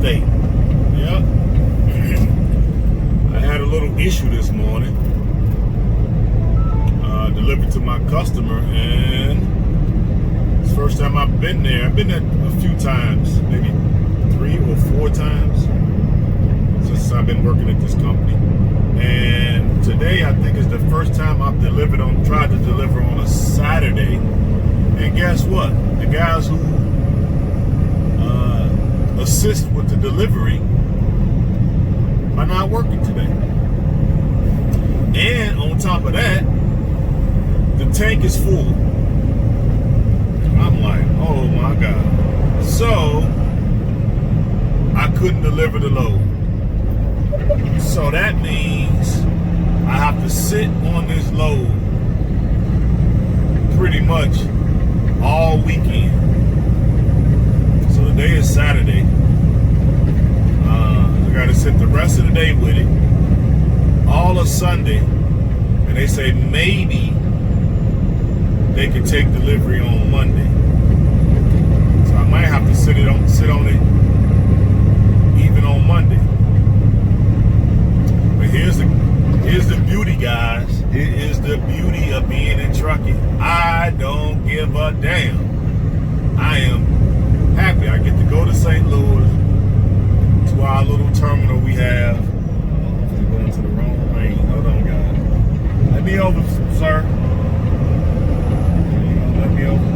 state. Yep. I had a little issue this morning. Delivered to my customer, and it's the first time I've been there. I've been there a few times, maybe 3 or 4 times since I've been working at this company. And today I think is the first time I've tried to deliver on a Saturday. And guess what? The guys who assist with the delivery are not working today. And on top of that, the tank is full. I'm like, oh my God. So I couldn't deliver the load. So that means I have to sit on this load pretty much all weekend. So today is Saturday. I got to sit the rest of the day with it, all of Sunday, and they say maybe they can take delivery on Monday. So I might have to sit on it even on Monday. But here's the beauty, guys. It is the beauty of being in trucking. I don't give a damn. I am happy. I get to go to St. Louis, to our little terminal we have. I'm going to the wrong lane. Hold on, guys. Let me over, sir. Let me over.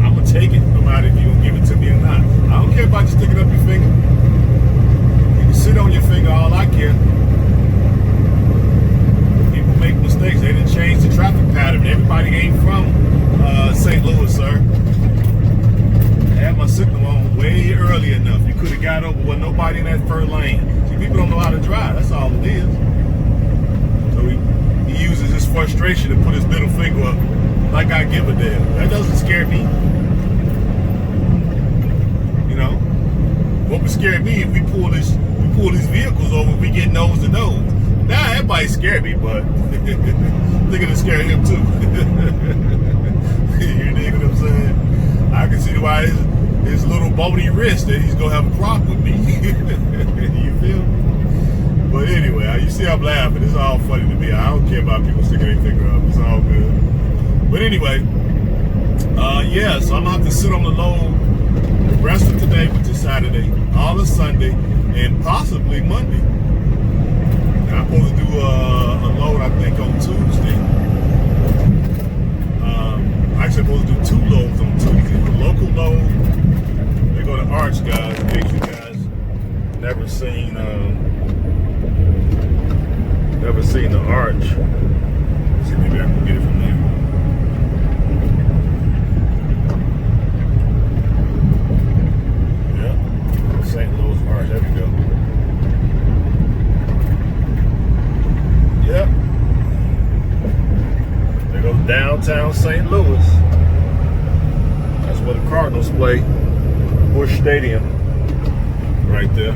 I'm going to take it, no matter if you're going to give it to me or not. I don't care about you sticking up your finger. You can sit on your finger, all I care. People make mistakes. They didn't change the traffic pattern. Everybody ain't from St. Louis, sir. I had my signal on way early enough. You could have got over with nobody in that first lane. See, people don't know how to drive. That's all it is. So he uses his frustration to put his middle finger up like I give a damn. That doesn't scare me. You know? What would scare me if we pull these vehicles over, we get nose to nose. Now everybody scared me, but they're gonna scare him too. You dig what I'm saying? I can see why his little bony wrist that he's gonna have a problem with me. You feel me? But anyway, you see I'm laughing. It's all funny to me. I don't care about people sticking their finger up. It's all good. But anyway, yeah, so I'm gonna have to sit on the load the rest of today, which is Saturday, all of Sunday, and possibly Monday. Now, I'm supposed to do a load, I think, on Tuesday. Actually, I'm supposed to do 2 loads on Tuesday. The local load, they go to Arch, guys, in case you guys never seen the Arch. Let's see, maybe I can get it from there. Yeah, St. Louis Arch, there we go. Yep. There goes downtown St. Louis. That's where the Cardinals play. Busch Stadium. Right there.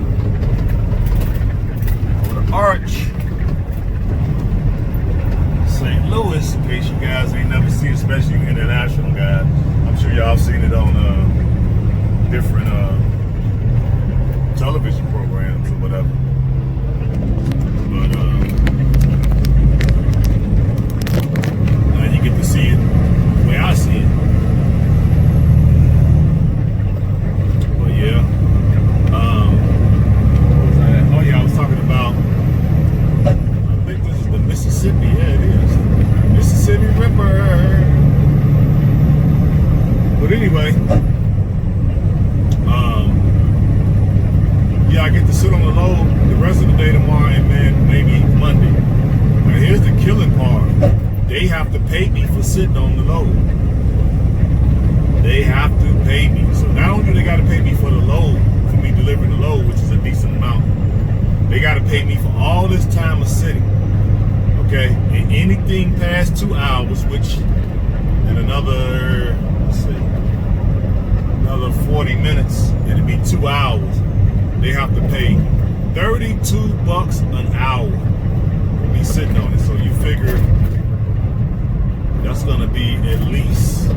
Over the Arch. St. Louis, in case you guys ain't never seen, especially international guys. I'm sure y'all seen it on different television programs or whatever. But now you get to see it the way I see it. But yeah. What was that? Oh yeah, I was talking about, I think this is the Mississippi. Yeah, it is. Mississippi River. But anyway, yeah, I get to sit on the load the rest of the day tomorrow and then maybe Monday. Now here's the killing part. They have to pay me for sitting on the load. They have to pay me. So not only do they got to pay me for the load, for me delivering the load, which is a decent amount, they got to pay me for all this time of sitting. Okay, and anything past 2 hours, which in another, let's see, another 40 minutes, it'll be 2 hours. They have to pay $32 an hour for me sitting on it. So you figure that's gonna be at least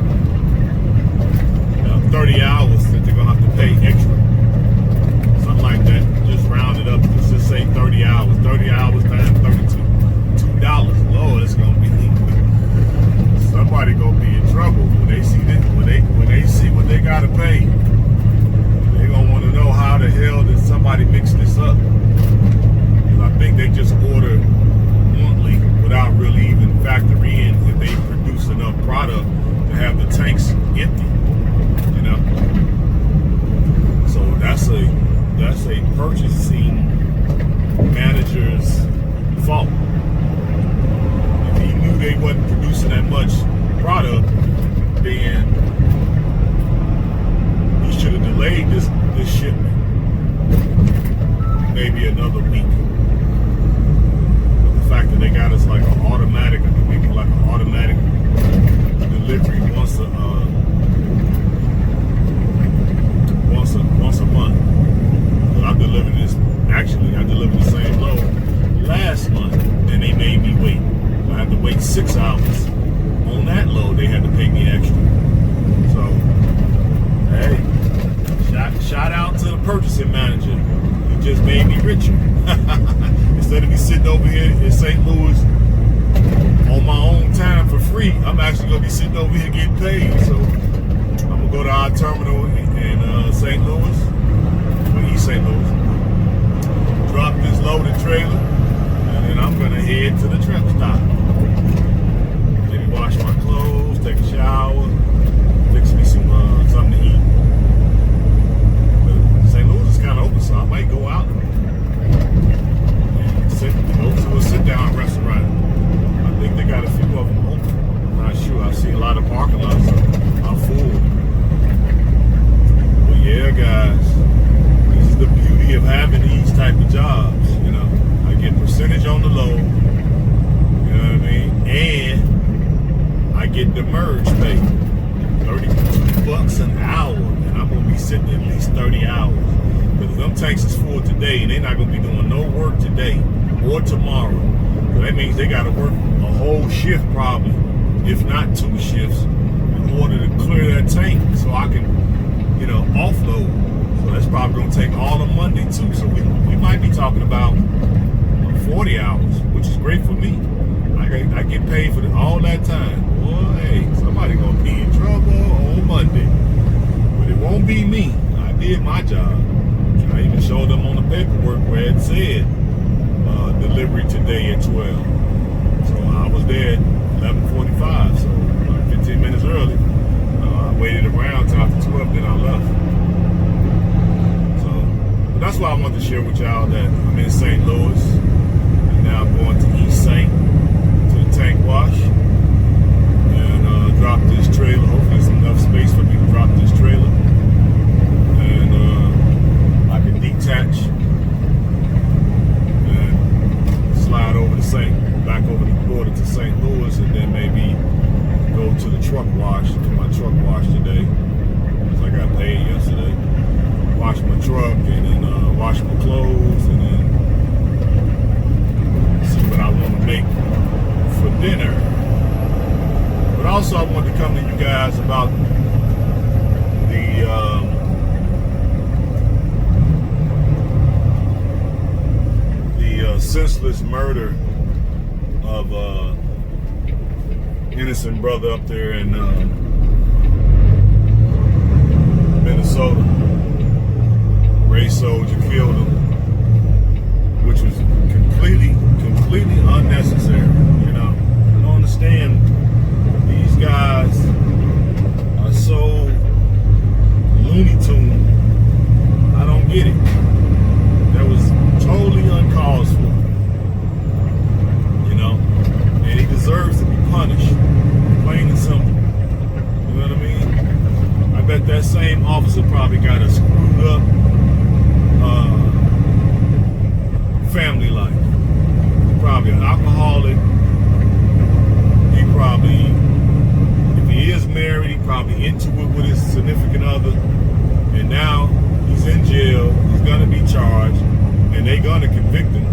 30 hours that they're gonna have to pay extra. tanks empty, you know. So that's a purchasing manager's fault. If he knew they wasn't producing that much product, then he should have delayed this shipment maybe another week. But the fact that they got us like an automatic, maybe like an automatic delivery once a month. But I delivered the same load last month, and they made me wait. I had to wait 6 hours. On that load, they had to pay me extra. So, hey, shout out to the purchasing manager. He just made me richer. Instead of me sitting over here in St. Louis on my own time for free, I'm actually going to be sitting over here getting paid. So, I'm going to go to our terminal in St. Louis, East St. Louis, drop this loaded trailer, and then I'm going to head to the truck stop. Maybe wash my clothes, take a shower, fix me something to eat. But St. Louis is kind of open, so I might go out and go to a sit-down restaurant. I think they got a few of them open. I'm not sure. I see a lot of parking lots are full. But yeah, guys, this is the beauty of having these type of jobs. You know, I get percentage on the load. You know what I mean? And I get the merge pay, $32 an hour, and I'm gonna be sitting at least 30 hours. Because them tanks is full today, and they're not gonna be doing no work today or tomorrow. So that means they gotta work a whole shift probably, if not 2 shifts, in order to clear that tank so I can, you know, offload. So that's probably gonna take all of Monday too. So we might be talking about 40 hours, which is great for me. I get paid for all that time. Boy, hey, somebody gonna be in trouble on Monday. But it won't be me. I did my job. I even showed them on the paperwork where it said delivery today at 12. So I was there at 11:45, so 15 minutes early. I waited around till after 12, then I left. So, but that's why I wanted to share with y'all that I'm in St. Louis, and now I'm going to East St. tank wash and drop this trailer. Hopefully there's enough space for me to drop this trailer, and I can detach and slide over back over the border to St. Louis, and then maybe go to the truck wash, to my truck wash today, because I got paid yesterday. Wash my truck and then wash my clothes, and then see what I want to make for dinner. But also I wanted to come to you guys about the senseless murder of innocent brother up there in Minnesota. Race soldier killed him, which was completely unnecessary. You know, I don't understand. These guys are so Looney Tune. I don't get it. That was totally uncalled for. You know, and he deserves to be punished, plain and simple. You know what I mean? I bet that same officer probably got a screwed up family life. He's probably an alcoholic. He probably, if he is married, he probably into it with his significant other. And now he's in jail. He's gonna be charged, and they're gonna convict him.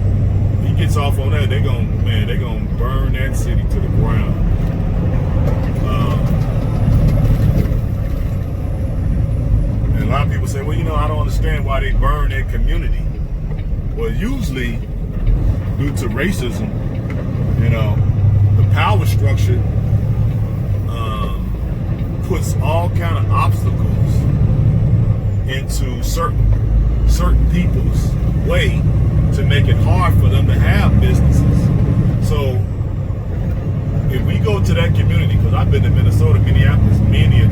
He gets off on that, they're gonna burn that city to the ground. And a lot of people say, well, you know, I don't understand why they burn their community. Well, usually due to racism, you know, the power structure puts all kind of obstacles into certain people's way to make it hard for them to have businesses. So if we go to that community, because I've been to Minnesota, Minneapolis many a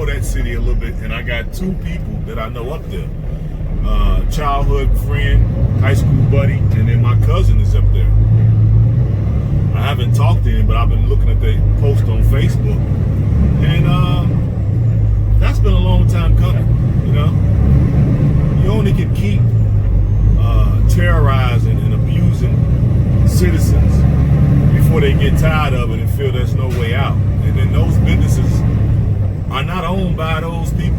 that city a little bit, and I got two people that I know up there. Childhood friend, high school buddy, and then my cousin is up there. I haven't talked to him, but I've been looking at the post on Facebook, and that's been a long time coming. You know, you only can keep terrorizing and abusing citizens before they get tired of it and feel there's no way out. And then those businesses are not owned by those people.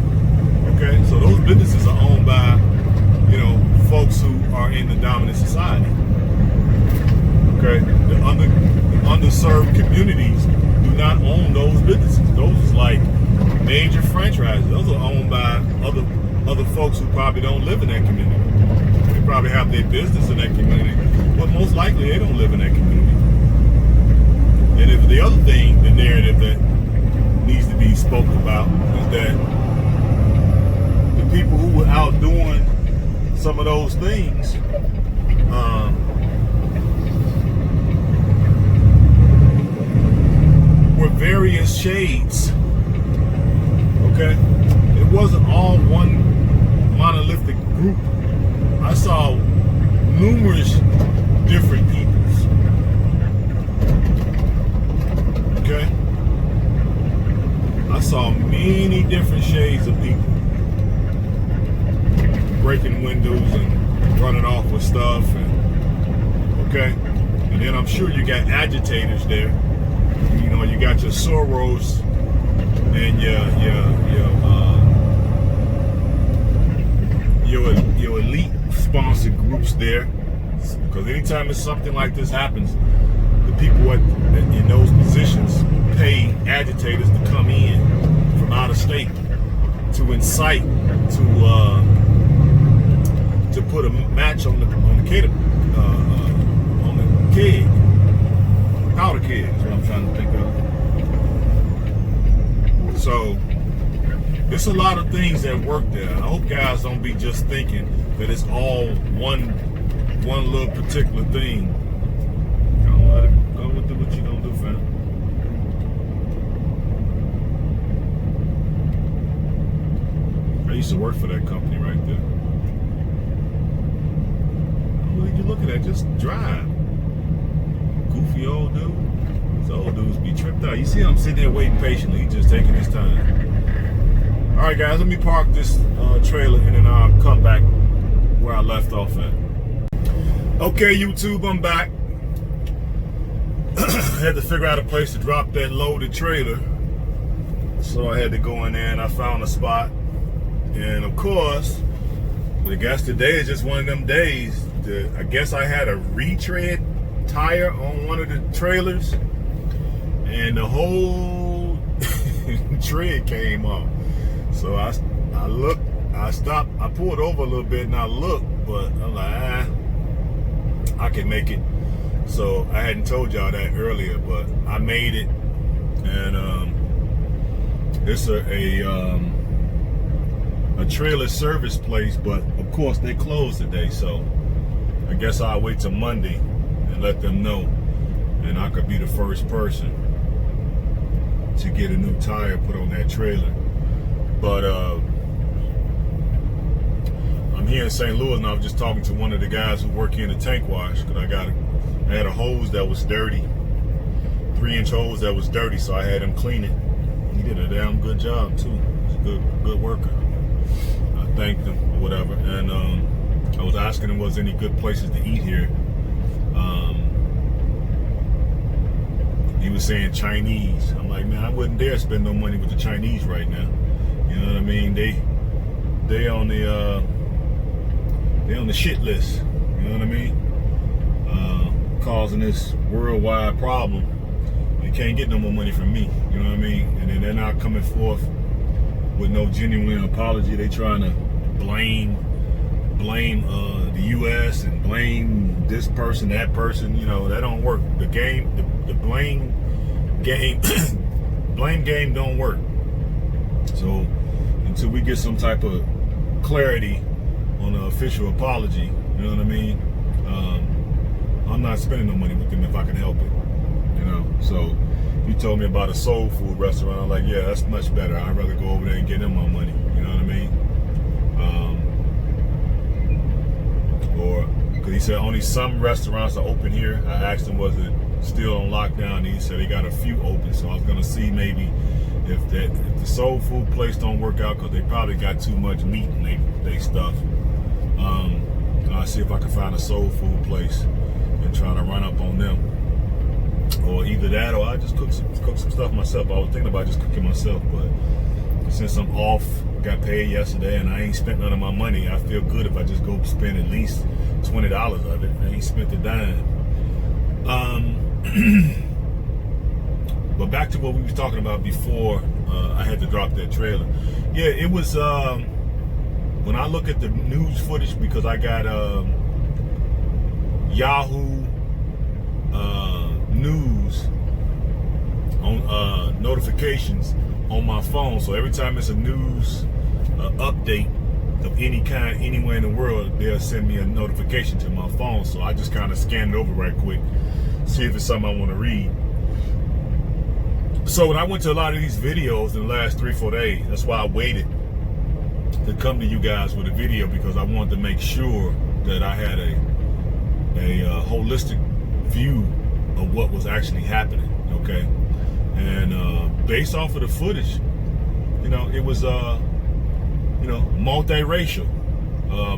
Okay, so those businesses are owned by, you know, folks who are in the dominant society. Okay, the underserved communities do not own those businesses. Those is like major franchises. Those are owned by other folks who probably don't live in that community. They probably have their business in that community, but most likely they don't live in that community. And if the other thing, the narrative that needs to be spoken about is that the people who were out doing some of those things were various shades. Okay, it wasn't all one monolithic group. I saw numerous different peoples. Okay, I saw many different shades of people breaking windows and running off with stuff, and okay, and then I'm sure you got agitators there. You know, you got your Soros and your elite sponsored groups there, because anytime it's something like this happens, the people in those positions pay agitators to come in from out of state to incite, to put a match on the keg, powder keg is what I'm trying to think of. So it's a lot of things that work there. I hope guys don't be just thinking that it's all one little particular thing. Let it go with what you gonna do, fam. I used to work for that company right there. What did you look at that? Just drive. Goofy old dude. These old dudes be tripped out. You see him sitting there waiting patiently, just taking his time. All right, guys, let me park this trailer and then I'll come back where I left off at. Okay, YouTube, I'm back. I had to figure out a place to drop that loaded trailer. So I had to go in there and I found a spot. And of course, I guess today is just one of them days. I guess I had a retread tire on one of the trailers and the whole tread came off. So I looked, I stopped, I pulled over a little bit and I looked, but I'm like, I can make it. So I hadn't told y'all that earlier, but I made it, and it's a trailer service place, but of course they closed today, so I guess I'll wait till Monday and let them know, and I could be the first person to get a new tire put on that trailer. But I'm here in St. Louis, and I was just talking to one of the guys who work here in the tank wash, because I had a hose that was dirty, 3-inch hose that was dirty, so I had him clean it. He did a damn good job too. He's a good worker. I thanked him or whatever, and I was asking him was any good places to eat here. He was saying Chinese. I'm like, man, I wouldn't dare spend no money with the Chinese right now. You know what I mean? They on the shit list. You know what I mean? Causing this worldwide problem. They can't get no more money from me. You know what I mean? And then they're not coming forth with no genuine apology. They trying to blame the U.S. and blame this person, that person. You know, that don't work. The blame game don't work. So until we get some type of clarity on an official apology, you know what I mean? I'm not spending no money with them if I can help it. You know, so you told me about a soul food restaurant. I'm like, yeah, that's much better. I'd rather go over there and get them my money. You know what I mean? Or because he said only some restaurants are open here. I asked him, was it still on lockdown? And he said they got a few open. So I was gonna see maybe if the soul food place don't work out, because they probably got too much meat in they stuff. I'll see if I can find a soul food place and try to run up on them. Or either that, or I just cook some stuff myself. I was thinking about just cooking myself, but since I'm off, got paid yesterday, and I ain't spent none of my money, I feel good if I just go spend at least $20 of it. I ain't spent a dime. But back to what we was talking about before I had to drop that trailer. Yeah, it was when I look at the news footage, because I got Yahoo News on notifications on my phone. So every time it's a news update of any kind anywhere in the world, they'll send me a notification to my phone. So I just kind of scan it over right quick, see if it's something I want to read. So when I went to a lot of these videos in the last 3-4 days, that's why I waited to come to you guys with a video, because I wanted to make sure that I had a holistic view of what was actually happening. Okay, and based off of the footage, it was multiracial,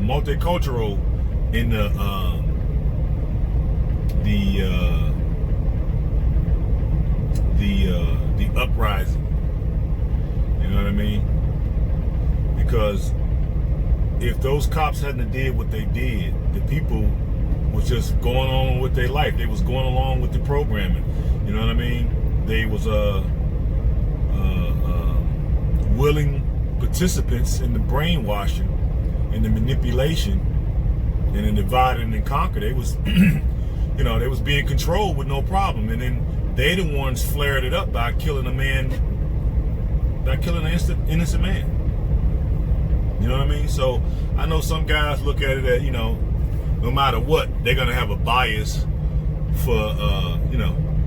multicultural in the uprising. You know what I mean? Because if those cops hadn't did what they did, the people was just going on with their life. They was going along with the programming. You know what I mean? They was willing participants in the brainwashing and the manipulation and the divide and conquer. They was, they was being controlled with no problem. And then they the ones flared it up by killing an innocent man. You know what I mean? So I know some guys look at it as, no matter what, they're gonna have a bias for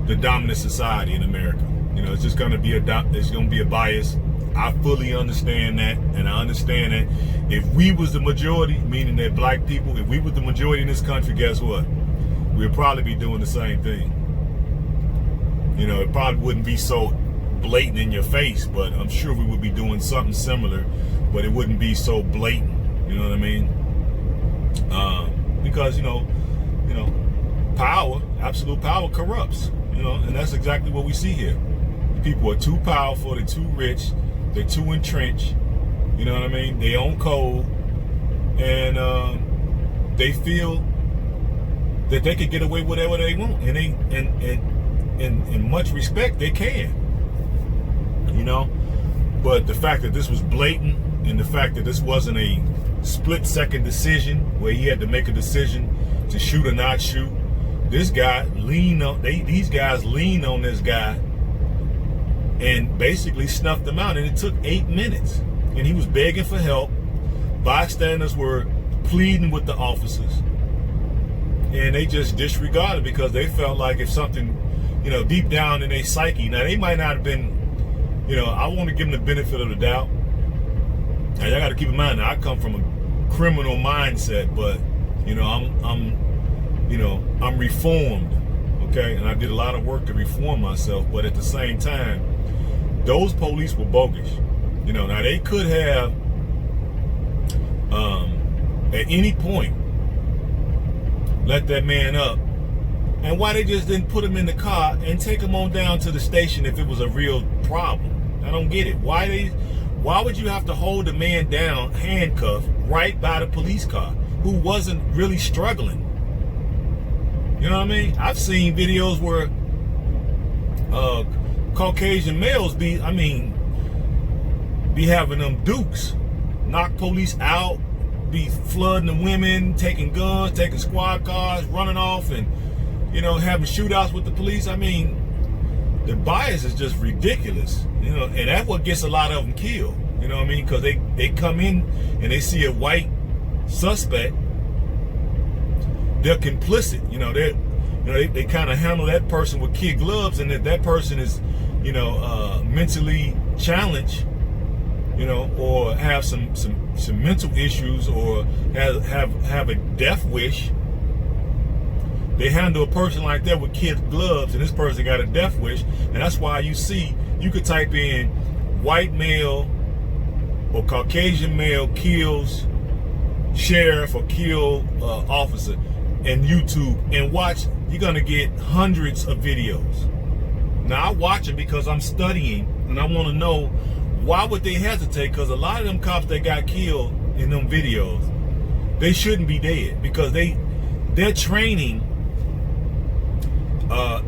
the dominant society in America. It's just gonna be a bias. I fully understand that, and I understand that if we was the majority, meaning that black people, if we was the majority in this country, guess what? We'd probably be doing the same thing. It probably wouldn't be so blatant in your face, but I'm sure we would be doing something similar, but it wouldn't be so blatant. You know what I mean? Because power, absolute power corrupts. And that's exactly what we see here. People are too powerful, they're too rich, they're too entrenched. You know what I mean? They own code, and they feel that they could get away with whatever they want, and in much respect, they can. But the fact that this was blatant, and the fact that this wasn't a split-second decision where he had to make a decision to shoot or not shoot, these guys leaned on this guy and basically snuffed him out, and it took 8 minutes, and he was begging for help. Bystanders were pleading with the officers, and they just disregarded, because they felt like if something, deep down in their psyche, now they might not have been, I want to give them the benefit of the doubt. Now y'all got to keep in mind that I come from a criminal mindset, but I'm reformed, okay, and I did a lot of work to reform myself. But at the same time, those police were bogus. Now they could have at any point let that man up, and why they just didn't put him in the car and take him on down to the station if it was a real problem? I don't get it. Why would you have to hold a man down, handcuffed, right by the police car, who wasn't really struggling? You know what I mean? I've seen videos where Caucasian males be having them dukes, knock police out, be flooding the women, taking guns, taking squad cars, running off, and having shootouts with the police. The bias is just ridiculous, and that's what gets a lot of them killed. You know what I mean? Because they come in and they see a white suspect, they're complicit. They kind of handle that person with kid gloves, and that person is mentally challenged, or have some mental issues, or have a death wish. They handle a person like that with kid gloves, and this person got a death wish, and that's why you could type in white male or Caucasian male kills sheriff or kill officer in YouTube and watch. You're gonna get hundreds of videos. Now I watch them because I'm studying and I want to know why would they hesitate, because a lot of them cops that got killed in them videos, they shouldn't be dead, because their training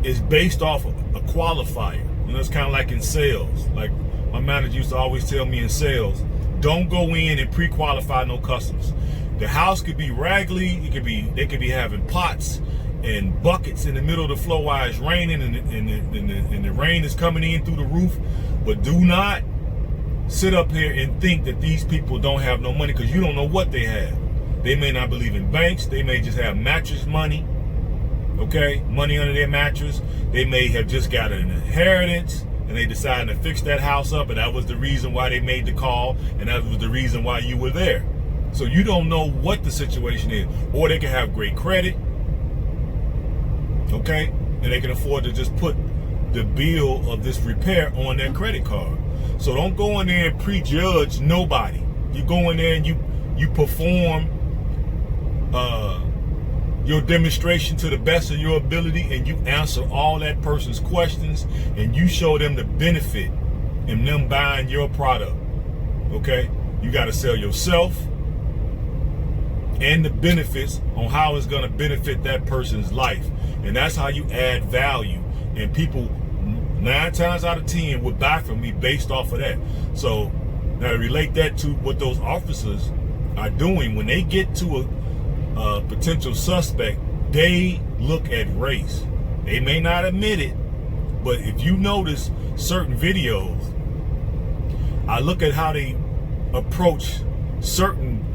is based off a qualifier. It's kind of like in sales. Like my manager used to always tell me in sales, don't go in and pre-qualify no customers. The house could be raggedy. They could be having pots and buckets in the middle of the floor while it's raining, and the rain is coming in through the roof. But do not sit up here and think that these people don't have no money, because you don't know what they have. They may not believe in banks. They may just have mattress money. Okay, money under their mattress. They may have just got an inheritance and they decided to fix that house up, and that was the reason why they made the call, and that was the reason why you were there. So you don't know what the situation is. Or they can have great credit, okay, and they can afford to just put the bill of this repair on their credit card. So don't go in there and prejudge nobody. You go in there and you perform your demonstration to the best of your ability, and you answer all that person's questions, and you show them the benefit in them buying your product. Okay, you got to sell yourself and the benefits on how it's going to benefit that person's life, and that's how you add value. And people 9 times out of 10 would buy from me based off of that. So now relate that to what those officers are doing when they get to a potential suspect. They look at race. They may not admit it, but if you notice certain videos, I look at how they approach certain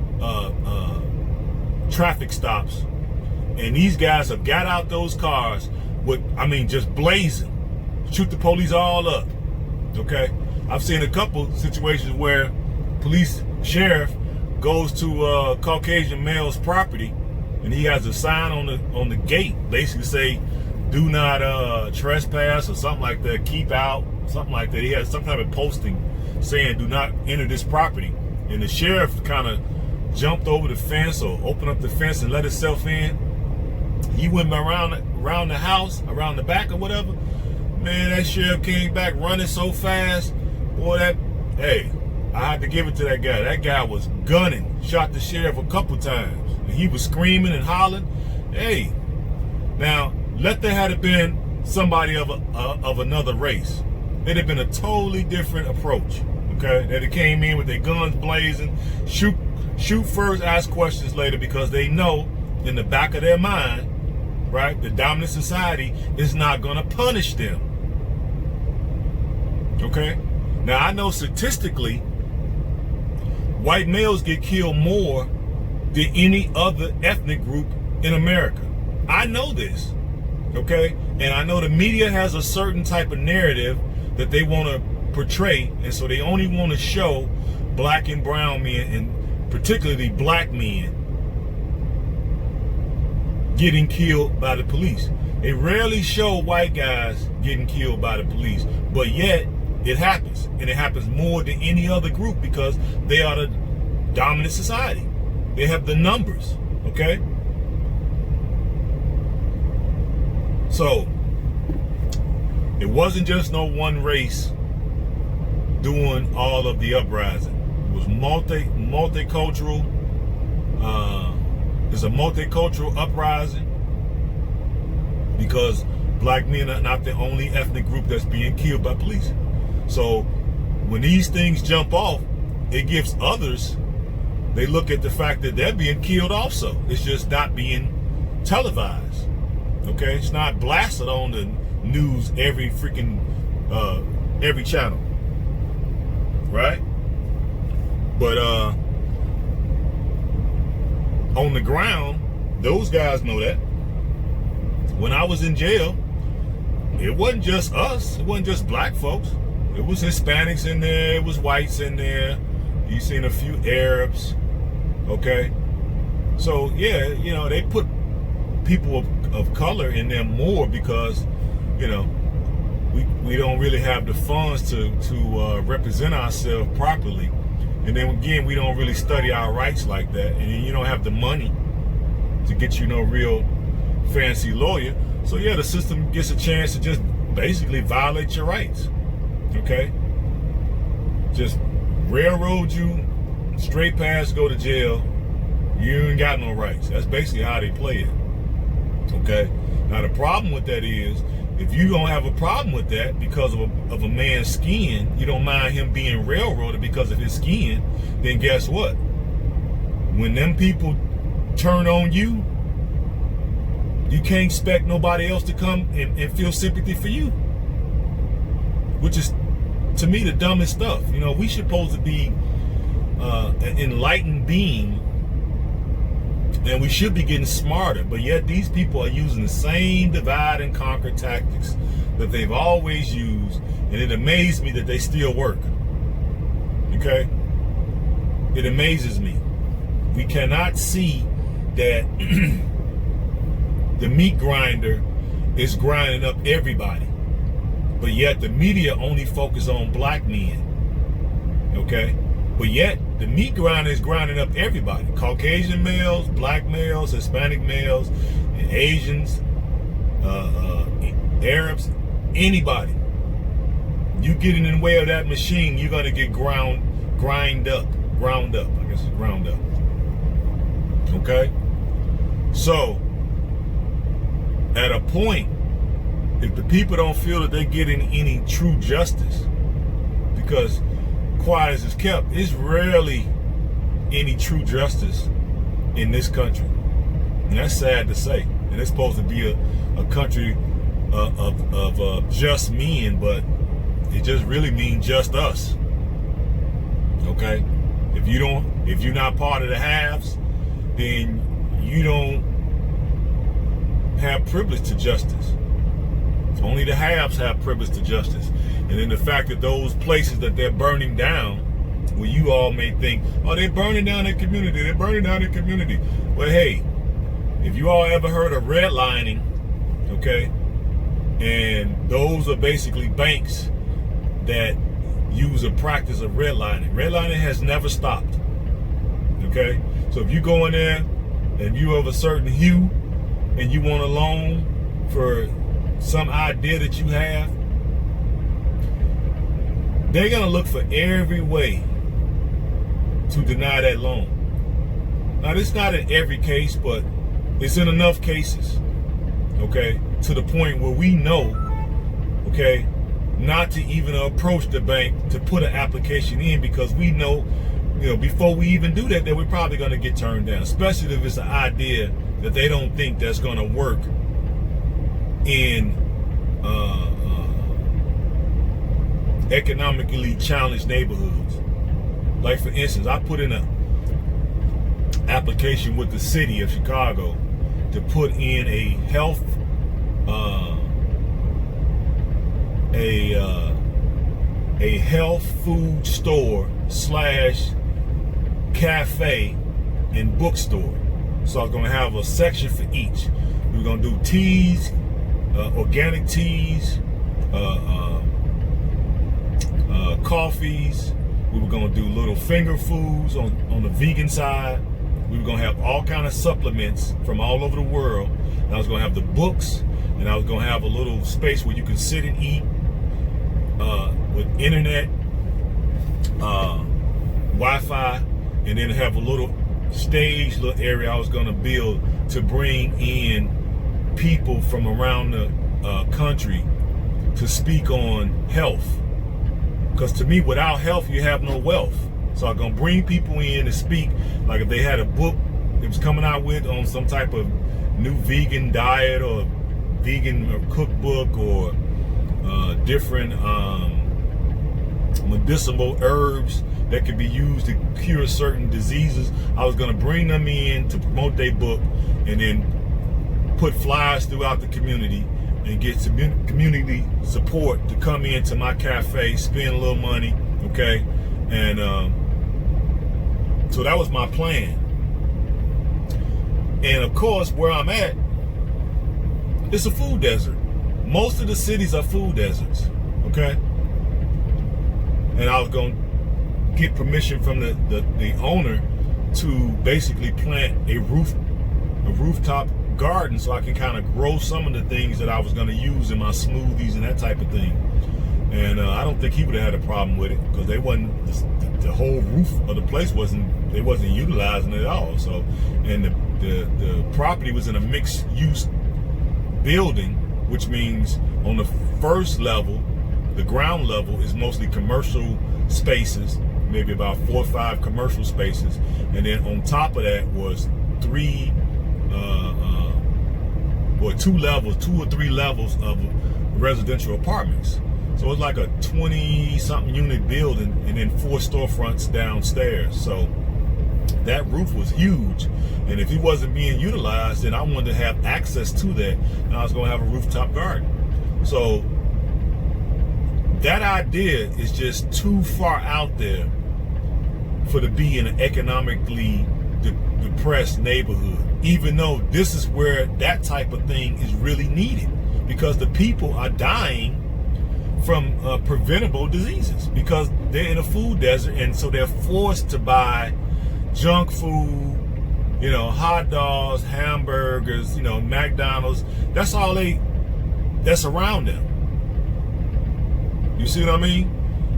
traffic stops, and these guys have got out those cars with, just blazing, shoot the police all up. Okay, I've seen a couple situations where sheriff goes to a Caucasian male's property, and he has a sign on the gate, basically say, "Do not trespass," or something like that. "Keep out," something like that. He has some type of posting saying, "Do not enter this property." And the sheriff kind of jumped over the fence or opened up the fence and let himself in. He went around the house, around the back or whatever. Man, that sheriff came back running so fast. Boy, I had to give it to that guy. That guy was gunning, shot the sheriff a couple times. And he was screaming and hollering. Hey, now, let there had been somebody of another race. It'd have been a totally different approach, okay? That it came in with their guns blazing, shoot first, ask questions later, because they know in the back of their mind, right, the dominant society is not going to punish them, okay? Now, I know statistically, white males get killed more than any other ethnic group in America. I know this, okay? And I know the media has a certain type of narrative that they want to portray, and so they only want to show black and brown men, and particularly black men, getting killed by the police. They rarely show white guys getting killed by the police, but yet it happens, and it happens more than any other group because they are the dominant society. They have the numbers, okay? So it wasn't just no one race doing all of the uprising. It was multicultural. It's a multicultural uprising because black men are not the only ethnic group that's being killed by police. So when these things jump off, it gives others, they look at the fact that they're being killed also. It's just not being televised. Okay? It's not blasted on the news every channel. Right? But on the ground, those guys know that. When I was in jail, it wasn't just us. It wasn't just black folks. It was Hispanics in there. It was whites in there. You seen a few Arabs. Okay. So yeah, they put people of color in there more because, we don't really have the funds to represent ourselves properly. And then again, we don't really study our rights like that. And then you don't have the money to get no real fancy lawyer. So yeah, the system gets a chance to just basically violate your rights. Okay? Just railroad you, straight past, go to jail. You ain't got no rights. That's basically how they play it. Okay? Now the problem with that is, if you don't have a problem with that because of a man's skin, you don't mind him being railroaded because of his skin, then guess what? When them people turn on you, you can't expect nobody else to come and feel sympathy for you. Which is, to me, the dumbest stuff. We supposed to be an enlightened being, and we should be getting smarter, but yet these people are using the same divide and conquer tactics that they've always used, and it amazes me that they still work. Okay? It amazes me. We cannot see that the meat grinder is grinding up everybody, but yet the media only focus on black men. Okay? But yet, the meat grinder is grinding up everybody. Caucasian males, black males, Hispanic males, and Asians, Arabs, anybody. You get in the way of that machine, you're going to get ground up. Okay? So, at a point, if the people don't feel that they're getting any true justice, because quiet as it's kept, it's rarely any true justice in this country. And that's sad to say. And it's supposed to be a country of just men, but it just really means just us. Okay? If you're not part of the haves, then you don't have privilege to justice. Only the haves have privilege to justice. And then the fact that those places that they're burning down, where you all may think, oh, they're burning down their community, Well, hey, if you all ever heard of redlining, okay, and those are basically banks that use a practice of redlining. Redlining has never stopped, okay? So if you go in there and you of a certain hue and you want a loan for some idea that you have, they're going to look for every way to deny that loan. Now, it's not in every case, but it's in enough cases, okay, to the point where we know, okay, not to even approach the bank to put an application in, because we know, before we even do that, we're probably going to get turned down, especially if it's an idea that they don't think that's going to work in economically challenged neighborhoods. Like, for instance, I put in an application with the city of Chicago to put in a health food store / cafe and bookstore. So I'm going to have a section for each. We're going to do teas, organic teas, coffees. We were going to do little finger foods on the vegan side. We were going to have all kind of supplements from all over the world. And I was going to have the books, and I was going to have a little space where you can sit and eat with internet, Wi-Fi, and then have a little area I was going to build to bring in people from around the country to speak on health. Because to me, without health, you have no wealth. So I'm going to bring people in to speak, like if they had a book it was coming out with on some type of new vegan diet or vegan cookbook or different medicinal herbs that could be used to cure certain diseases. I was going to bring them in to promote their book and then put flyers throughout the community and get some community support to come into my cafe, spend a little money, okay? And so that was my plan. And of course, where I'm at, it's a food desert. Most of the cities are food deserts, okay? And I was going to get permission from the owner to basically plant a rooftop garden so I can kind of grow some of the things that I was going to use in my smoothies and that type of thing. And I don't think he would have had a problem with it, because they wasn't, the whole roof of the place wasn't utilizing it at all. So, and the property was in a mixed use building, which means on the first level, the ground level is mostly commercial spaces, maybe about 4 or 5 commercial spaces, and then on top of that was 2 or 3 levels of residential apartments. So it's like a 20-something unit building, and then 4 storefronts downstairs. So that roof was huge, and if it wasn't being utilized, then I wanted to have access to that, and I was going to have a rooftop garden. So that idea is just too far out there for to be in an economically depressed neighborhood, even though this is where that type of thing is really needed, because the people are dying from preventable diseases because they're in a food desert, and so they're forced to buy junk food, you know, hot dogs, hamburgers, you know, McDonald's. That's all that's around them. You see what I mean?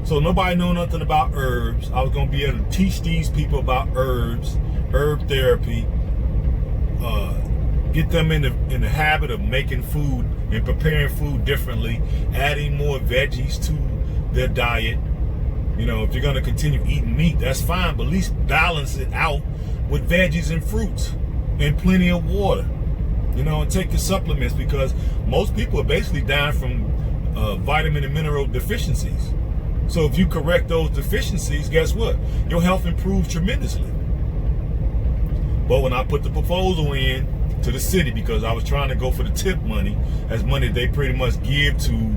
So nobody know nothing about herbs. I was gonna be able to teach these people about herbs, herb therapy, get them in the habit of making food and preparing food differently, adding more veggies to their diet. You know, if you're gonna continue eating meat, that's fine, but at least balance it out with veggies and fruits and plenty of water. You know, and take your supplements, because most people are basically dying from vitamin and mineral deficiencies. So if you correct those deficiencies, guess what? Your health improves tremendously. But when I put the proposal in to the city, because I was trying to go for the tip money, as money they pretty much give to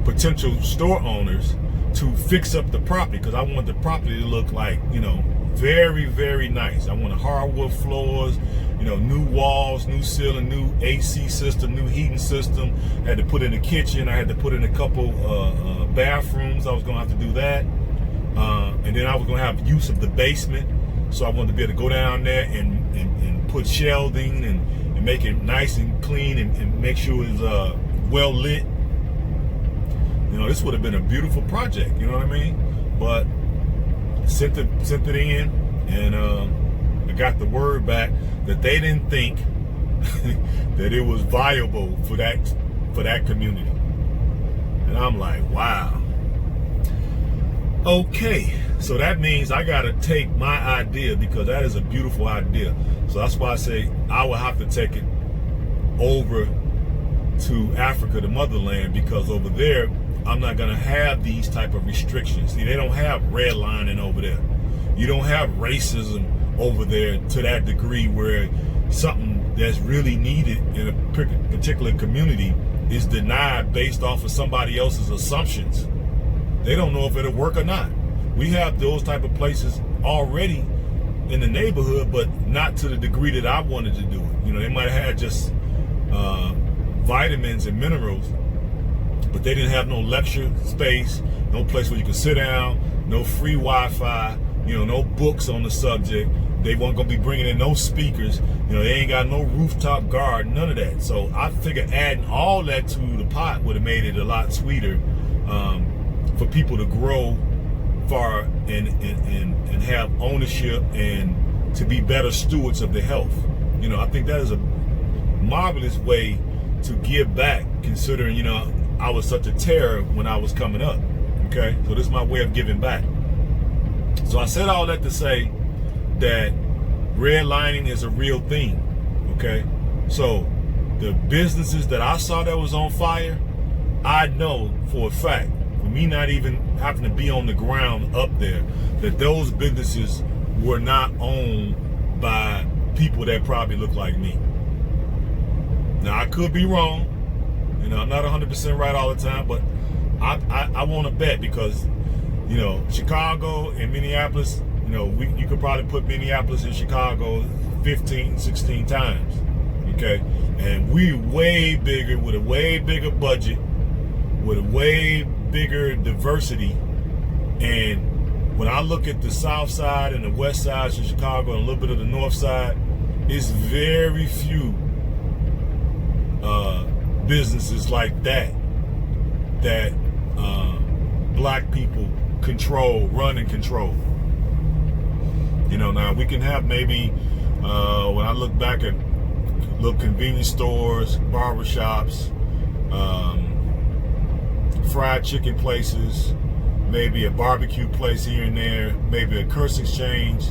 potential store owners to fix up the property, because I want the property to look like, you know, very, very nice. I want hardwood floors, you know, new walls, new ceiling, new AC system, new heating system. I had to put in a kitchen. I had to put in a couple bathrooms. I was going to have to do that. And then I was going to have use of the basement. So I wanted to be able to go down there and put shelving and make it nice and clean and make sure it was well lit. You know, this would have been a beautiful project, you know what I mean? But sent it in, and I got the word back that they didn't think that it was viable for that community. And I'm like, wow. Okay, so that means I gotta take my idea, because that is a beautiful idea. So that's why I say I will have to take it over to Africa, the motherland, because over there I'm not gonna have these type of restrictions. See, they don't have redlining over there. You don't have racism over there to that degree where something that's really needed in a particular community is denied based off of somebody else's assumptions. They don't know if it'll work or not. We have those type of places already in the neighborhood, but not to the degree that I wanted to do it. You know, they might have had just vitamins and minerals, but they didn't have no lecture space, no place where you could sit down, no free Wi-Fi, you know, no books on the subject. They weren't gonna be bringing in no speakers. You know, they ain't got no rooftop garden, none of that. So I figured adding all that to the pot would have made it a lot sweeter for people to grow far and have ownership and to be better stewards of their health. You know, I think that is a marvelous way to give back, considering, you know, I was such a terror when I was coming up. Okay, so this is my way of giving back. So I said all that to say that redlining is a real thing. Okay, so the businesses that I saw that was on fire, I know for a fact, for me not even having to be on the ground up there, that those businesses were not owned by people that probably look like me. Now, I could be wrong. You know, I'm not 100% right all the time, but I want to bet because, you know, Chicago and Minneapolis, you know, you could probably put Minneapolis and Chicago 15, 16 times. Okay? And we way bigger, with a way bigger budget, with a way bigger diversity. And when I look at the south side and the west side of Chicago and a little bit of the north side, it's very few businesses like that black people run and control. You know, now we can have maybe when I look back at little convenience stores, barbershops, fried chicken places, maybe a barbecue place here and there, maybe a curse exchange.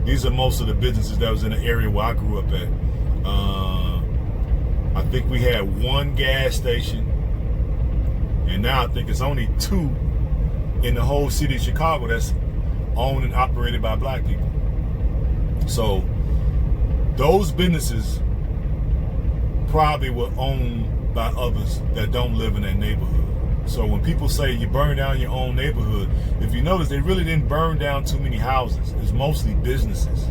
These are most of the businesses that was in the area where I grew up at. I think we had one gas station, and now I think it's only 2 in the whole city of Chicago that's owned and operated by black people. So those businesses probably were owned by others that don't live in that neighborhood. So when people say you burn down your own neighborhood, if you notice, they really didn't burn down too many houses. It's mostly businesses,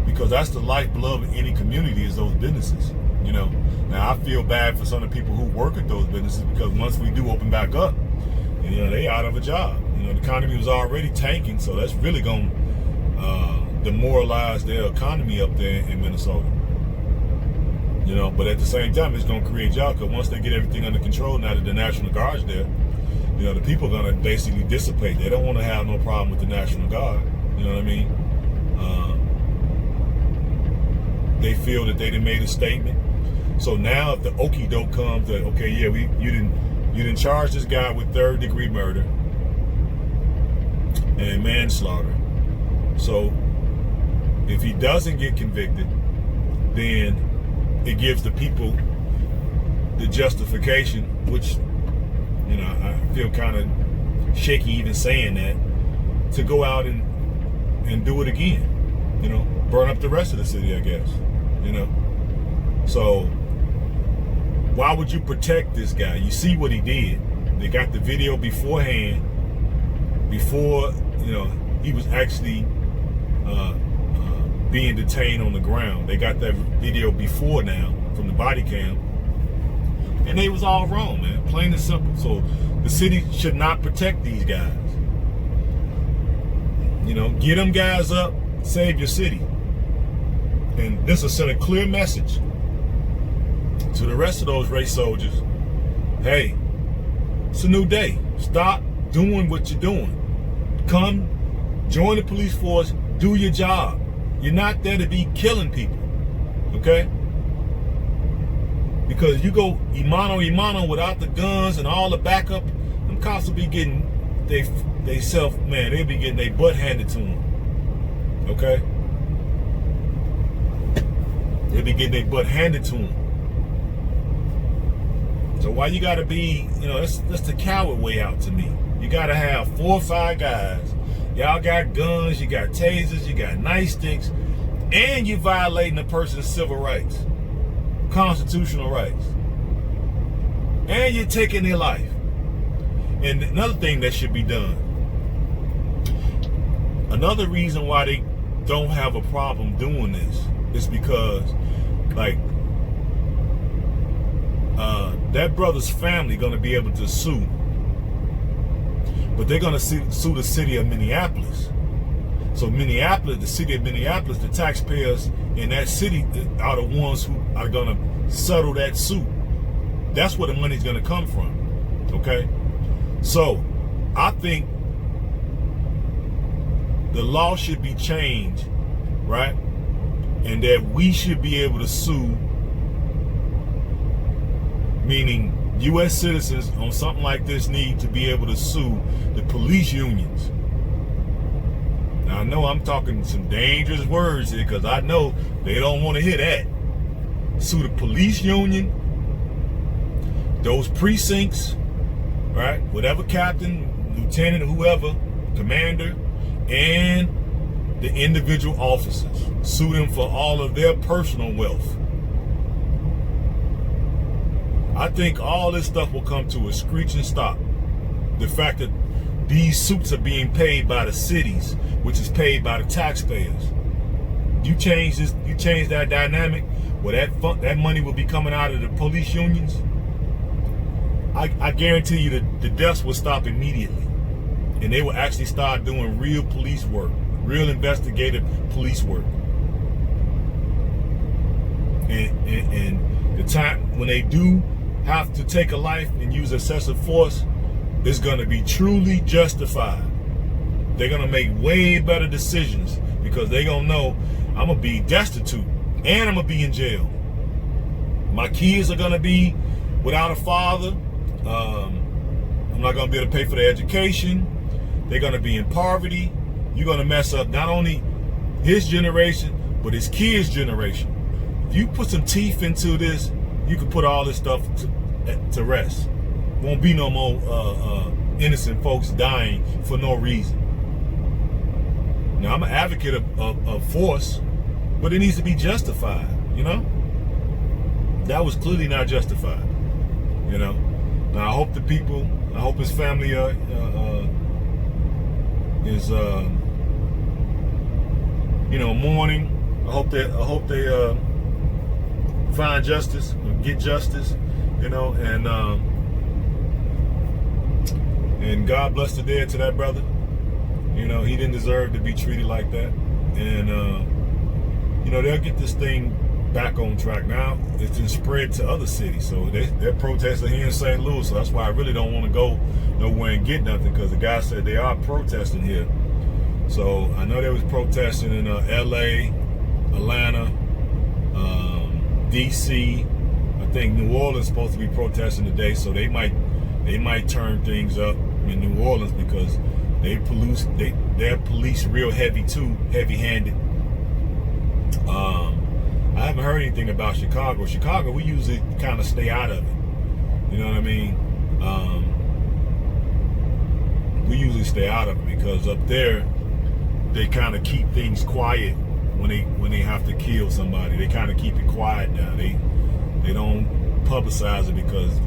because that's the lifeblood of any community, is those businesses. You know, now I feel bad for some of the people who work at those businesses, because once we do open back up, you know, they out of a job. You know, the economy was already tanking, so that's really going to demoralize their economy up there in Minnesota. You know, but at the same time, it's going to create jobs, because once they get everything under control, now that the National Guard's there, you know, the people are going to basically dissipate. They don't want to have no problem with the National Guard. You know what I mean? They feel that they done made a statement. So now if the okie doke comes that, okay, yeah, you didn't charge this guy with 3rd-degree murder and manslaughter. So if he doesn't get convicted, then it gives the people the justification, which, you know, I feel kind of shaky even saying that, to go out and do it again. You know, burn up the rest of the city, I guess. You know, so why would you protect this guy? You see what he did. They got the video beforehand, before, you know, he was actually being detained on the ground. They got that video before now from the body cam, and they was all wrong, man. Plain and simple. So the city should not protect these guys. You know, get them guys up, save your city. And this will send a clear message to the rest of those race soldiers. Hey, it's a new day. Stop doing what you're doing. Come, join the police force, do your job. You're not there to be killing people, okay? Because you go imano without the guns and all the backup, them cops will be getting they'll be getting their butt handed to them, okay? They'll be getting their butt handed to them. So why you gotta be, you know, that's the coward way out to me. You gotta have 4 or 5 guys. Y'all got guns, you got tasers, you got nightsticks, and you're violating a person's civil rights, constitutional rights, and you're taking their life. And another thing that should be done, another reason why they don't have a problem doing this is because, like, that brother's family gonna be able to sue, but they're gonna sue the city of Minneapolis. So Minneapolis, the city of Minneapolis, the taxpayers in that city are the ones who are gonna settle that suit. That's where the money's gonna come from, okay? So I think the law should be changed, right? And that we should be able to sue, meaning U.S. citizens on something like this need to be able to sue the police unions. Now I know I'm talking some dangerous words here, because I know they don't want to hear that. Sue the police union, those precincts, right? Whatever captain, lieutenant, whoever, commander, and the individual officers. Sue them for all of their personal wealth. I think all this stuff will come to a screeching stop. The fact that these suits are being paid by the cities, which is paid by the taxpayers. You change this, you change that dynamic, where that money will be coming out of the police unions. I guarantee you that the deaths will stop immediately, and they will actually start doing real police work, real investigative police work. And the time when they do have to take a life and use excessive force is going to be truly justified. They're going to make way better decisions because they're going to know I'm going to be destitute and I'm going to be in jail. My kids are going to be without a father. I'm not going to be able to pay for their education. They're going to be in poverty. You're going to mess up not only his generation, but his kids' generation. If you put some teeth into this, you can put all this stuff to rest. Won't be no more innocent folks dying for no reason. Now, I'm an advocate of force, but it needs to be justified, you know? That was clearly not justified, you know? Now, I hope the people, I hope his family is, you know, mourning. I hope they find justice, get justice, you know, and God bless the dead to that brother. You know, he didn't deserve to be treated like that. And, you know, they'll get this thing back on track. Now it's been spread to other cities. So they're protesting here in St. Louis. So that's why I really don't want to go nowhere and get nothing, because the guy said they are protesting here. So I know they was protesting in LA, Atlanta, DC. I think New Orleans is supposed to be protesting today. So they might turn things up in New Orleans because they're police real heavy too, heavy-handed. I haven't heard anything about Chicago. Chicago, we usually kind of stay out of it. You know what I mean? We usually stay out of it because up there, they kind of keep things quiet when they have to kill somebody. They kind of keep it quiet now. They don't publicize it because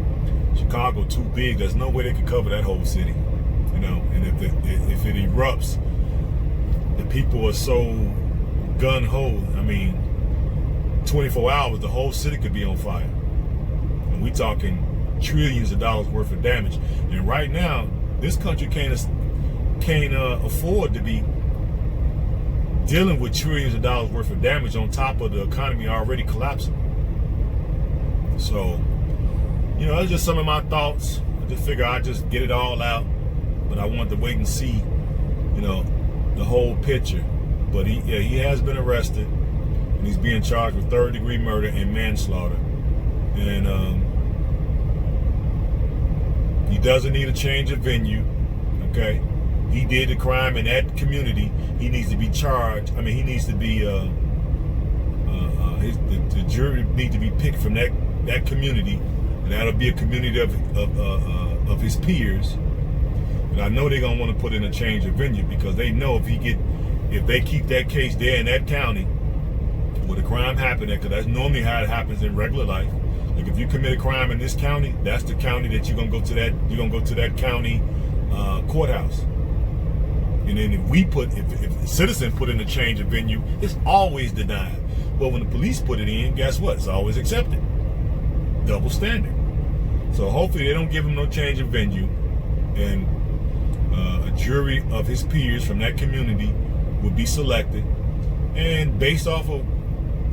Chicago too big. There's no way they could cover that whole city. You know, and if it erupts, the people are so gun-ho. I mean, 24 hours, the whole city could be on fire. And we talking trillions of dollars worth of damage. And right now, this country can't afford to be dealing with trillions of dollars worth of damage on top of the economy already collapsing. So, you know, that's just some of my thoughts. I just figure I'd just get it all out. But I wanted to wait and see, you know, the whole picture. But he has been arrested, and he's being charged with third-degree murder and manslaughter. And he doesn't need a change of venue, okay? He did the crime in that community. He needs to be charged. I mean, he needs to be, the jury needs to be picked from that community, and that'll be a community of his peers. And I know they're gonna want to put in a change of venue because they know if they keep that case there in that county where the crime happened at, because that's normally how it happens in regular life. Like if you commit a crime in this county, that's the county that you're gonna go to that county courthouse. And then if the citizen put in a change of venue, it's always denied. But when the police put it in, guess what? It's always accepted. Double standard. So hopefully they don't give him no change of venue, and a jury of his peers from that community will be selected. And based off of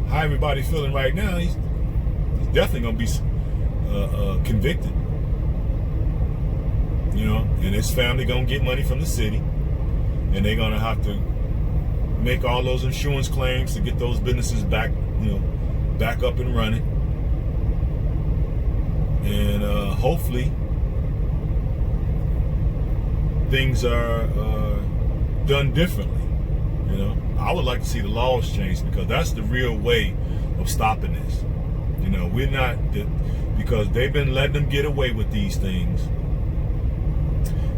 how everybody's feeling right now, he's definitely gonna be convicted. You know, and his family gonna get money from the city, and they're gonna have to make all those insurance claims to get those businesses back, you know, back up and running. And hopefully things are done differently. You know, I would like to see the laws changed because that's the real way of stopping this. You know, we're not, because they've been letting them get away with these things,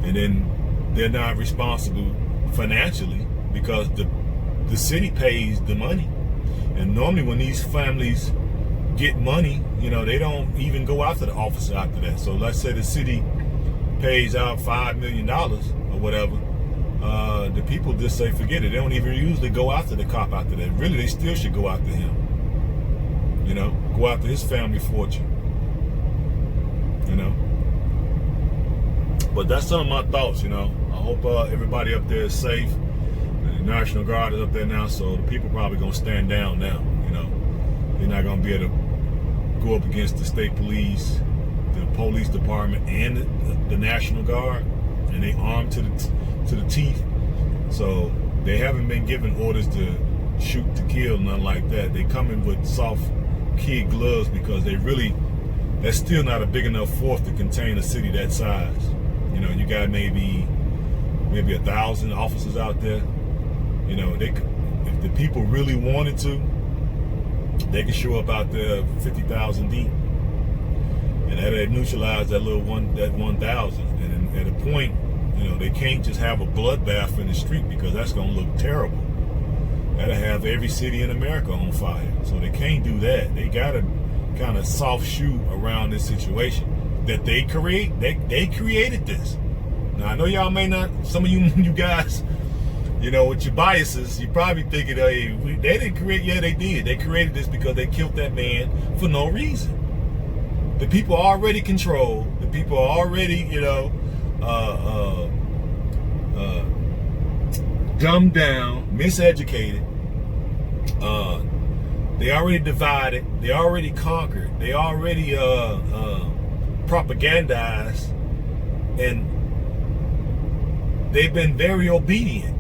and then they're not responsible financially because the city pays the money. And normally when these families get money, they don't even go after the officer after that. So let's say the city pays out $5 million or whatever. The people just say forget it. They don't even usually go after the cop after that. Really, they still should go after him. Go after his family fortune. But that's some of my thoughts. I hope everybody up there is safe. The National Guard is up there now, so the people probably gonna stand down now. They're not gonna be able to go up against the state police, the police department, and the National Guard, and they armed to the teeth. So they haven't been given orders to shoot to kill, nothing like that. They come in with soft kid gloves because that's still not a big enough force to contain a city that size. You got maybe 1,000 officers out there. If the people really wanted to, they could show up out there 50,000 deep, and that'd neutralize that 1,000. And at a point, they can't just have a bloodbath in the street because that's gonna look terrible. That'll have every city in America on fire. So they can't do that. They gotta kind of soft shoe around this situation that they create. They created this. Now I know y'all may not. Some of you guys, with your biases, you probably thinking, hey, they didn't create. Yeah, they did. They created this because they killed that man for no reason. The people are already controlled. The people are already, dumbed down, miseducated. They already divided. They already conquered. They already propagandized, and they've been very obedient.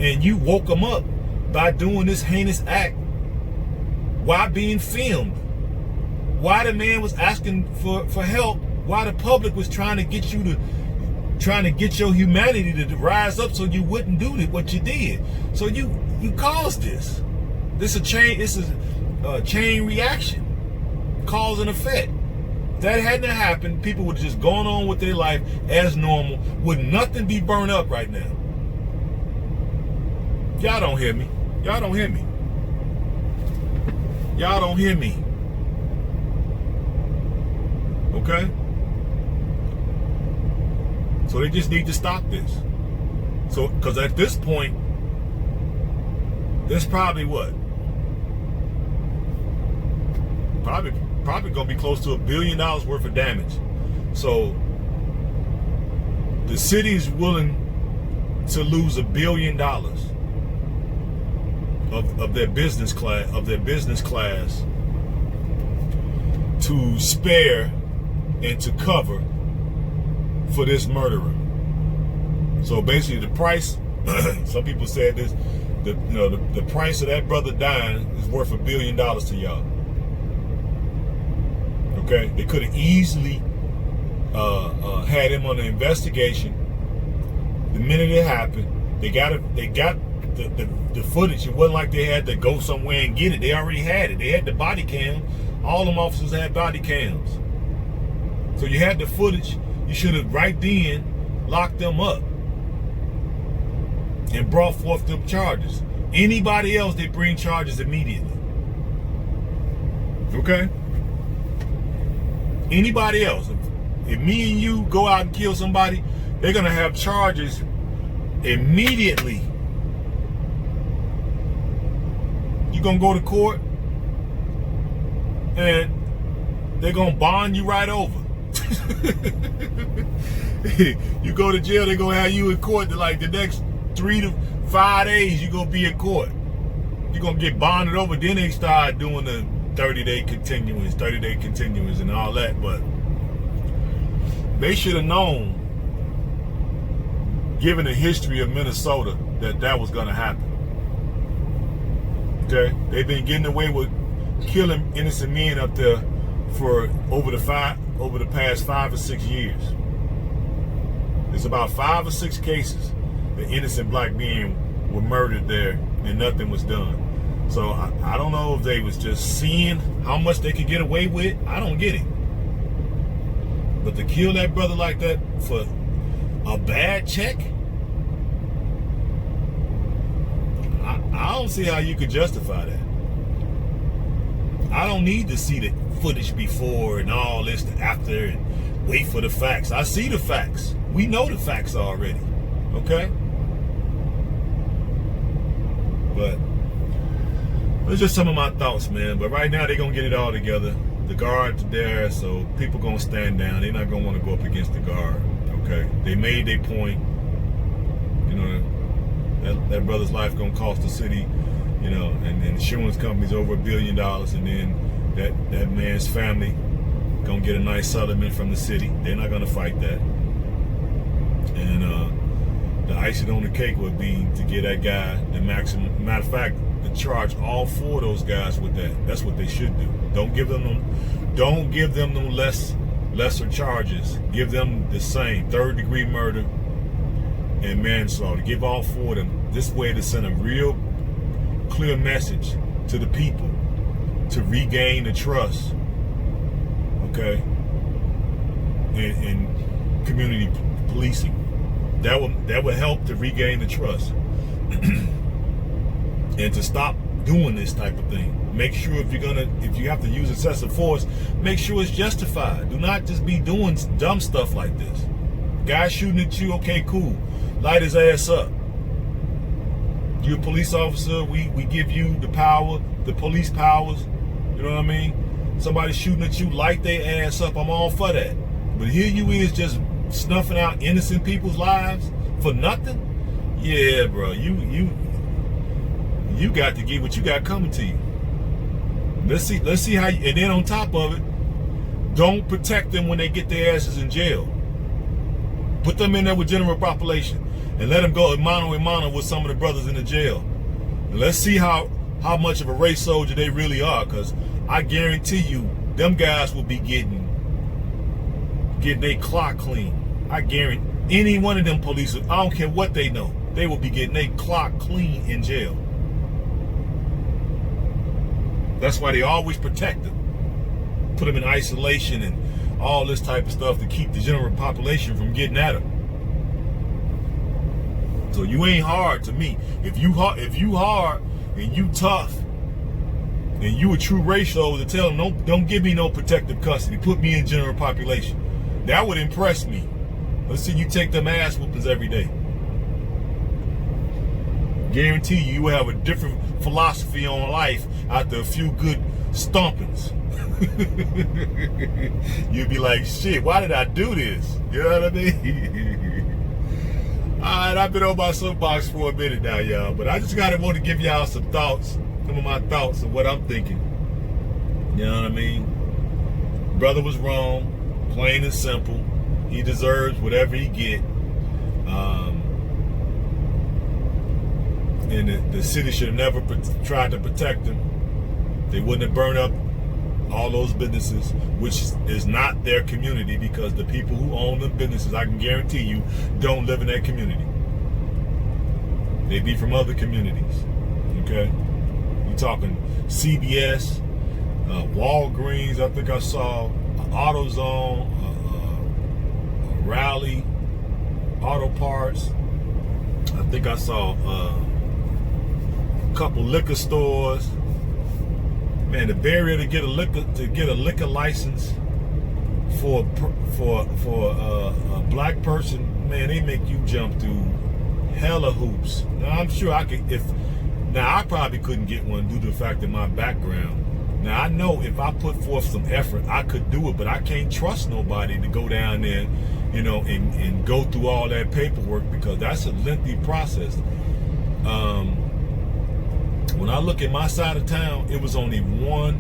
And you woke them up by doing this heinous act. Why being filmed? Why the man was asking for help? Why the public was trying to get your humanity to rise up so you wouldn't do what you did. So you caused this. This is a chain reaction, cause and effect. If that hadn't happened, people would have just gone on with their life as normal. Would nothing be burned up right now? Y'all don't hear me. Y'all don't hear me. Y'all don't hear me. Okay? So they just need to stop this. So, because at this point, there's probably what? Probably gonna be close to $1 billion worth of damage. So the city's willing to lose $1 billion of their business class to spare and to cover for this murderer. So basically the price, some people said this, the price of that brother dying is worth $1 billion to y'all. Okay, they could have easily had him on the investigation the minute it happened. They got the footage. It wasn't like they had to go somewhere and get it. They already had it. They had the body cam. All them officers had body cams. So you had the footage. You should have right then locked them up and brought forth them charges. Anybody else, they bring charges immediately. Okay? Anybody else. If me and you go out and kill somebody, they're going to have charges immediately. You're going to go to court and they're going to bond you right over. You go to jail, they're going to have you in court like the next 3 to 5 days. You're going to be in court. You're going to get bonded over. Then they start doing the 30-day continuance and all that. But they should have known, given the history of Minnesota, that was going to happen. Okay? They've been getting away with killing innocent men up there for over the past 5 or 6 years. There's about 5 or 6 cases that innocent black men were murdered there and nothing was done. So I don't know if they was just seeing how much they could get away with. I don't get it. But to kill that brother like that for a bad check, I don't see how you could justify that. I don't need to see the footage before and all this after and wait for the facts. I see the facts. We know the facts already. Okay? But those are just some of my thoughts, man. But right now they're gonna get it all together. The guard's there, so people gonna stand down. They're not gonna want to go up against the guard. Okay? They made their point. You know, that brother's life gonna cost the city, you know, and insurance companies over $1 billion, and then that man's family gonna get a nice settlement from the city. They're not gonna fight that. And the icing on the cake would be to get that guy the maximum. Matter of fact, to charge all 4 of those guys with that. That's what they should do. Don't give them no lesser charges. Give them the same 3rd-degree murder and manslaughter. Give all 4 of them. This way to send a real clear message to the people to regain the trust, okay, in community policing. That would help to regain the trust and to stop doing this type of thing. Make sure if you have to use excessive force, make sure it's justified. Do not just be doing dumb stuff like this. Guy shooting at you, okay, cool. Light his ass up. You're a police officer, we give you the power, the police powers, you know what I mean? Somebody shooting at you, light their ass up, I'm all for that. But here you is just snuffing out innocent people's lives for nothing? Yeah, bro, you got to get what you got coming to you. Let's see how and then on top of it, don't protect them when they get their asses in jail. Put them in there with general population and let them go mano a mano with some of the brothers in the jail. And let's see how much of a race soldier they really are, because I guarantee you, them guys will be getting their clock clean. I guarantee any one of them police, I don't care what they know, they will be getting their clock clean in jail. That's why they always protect them. Put them in isolation and all this type of stuff to keep the general population from getting at them. So you ain't hard to me. If you hard and you tough and you a true race soldier, to tell them don't give me no protective custody. Put me in general population. That would impress me. Let's see you take them ass whoopings every day. Guarantee you will have a different philosophy on life after a few good stompings. You'd be like, shit, why did I do this? You know what I mean? Alright, I've been on my soapbox for a minute now, y'all, but I just want to give y'all some thoughts, some of my thoughts of what I'm thinking. You know what I mean? Brother was wrong, plain and simple. He deserves whatever he get. And the city should have never tried to protect him. They wouldn't have burned up all those businesses, which is not their community, because the people who own the businesses, I can guarantee you, don't live in that community. They be from other communities, okay? You talking CBS, Walgreens, I think I saw, AutoZone, Raleigh, Auto Parts. I think I saw a couple liquor stores. Man, the barrier to get a liquor license for a black person, man, they make you jump through hella hoops. Now I'm sure I could I probably couldn't get one due to the fact of my background. Now I know if I put forth some effort, I could do it, but I can't trust nobody to go down there, you know, and go through all that paperwork, because that's a lengthy process. When I look at my side of town, it was only one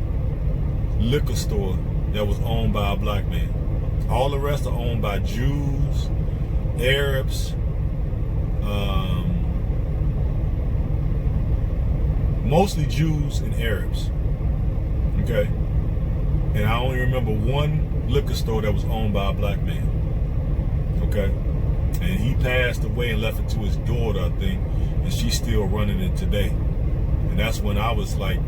liquor store that was owned by a black man. All the rest are owned by Jews, Arabs, mostly Jews and Arabs. Okay? And I only remember one liquor store that was owned by a black man. Okay? And he passed away and left it to his daughter, I think, and she's still running it today. And that's when I was like,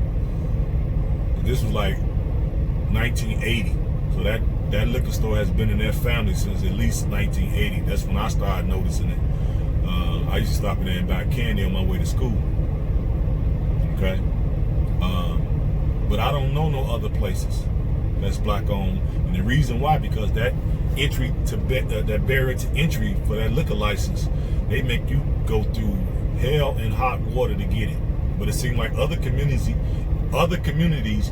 this was like 1980. So that liquor store has been in their family since at least 1980. That's when I started noticing it. I used to stop in there and buy candy on my way to school. Okay? But I don't know no other places that's black owned. And the reason why, because that entry to that barrier to entry for that liquor license, they make you go through hell and hot water to get it. But it seems like other communities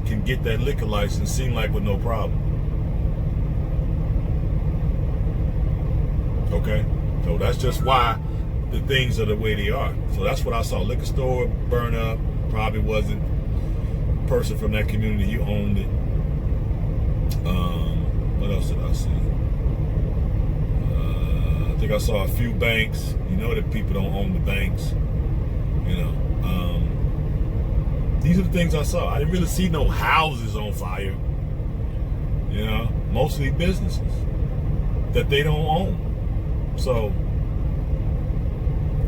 can get that liquor license, seem like with no problem. Okay, so that's just why the things are the way they are. So that's what I saw. Liquor store burn up. Probably wasn't a person from that community who owned it. What else did I see? I think I saw a few banks. You know that people don't own the banks. You know, these are the things I saw. I didn't really see no houses on fire. You know, mostly businesses that they don't own. So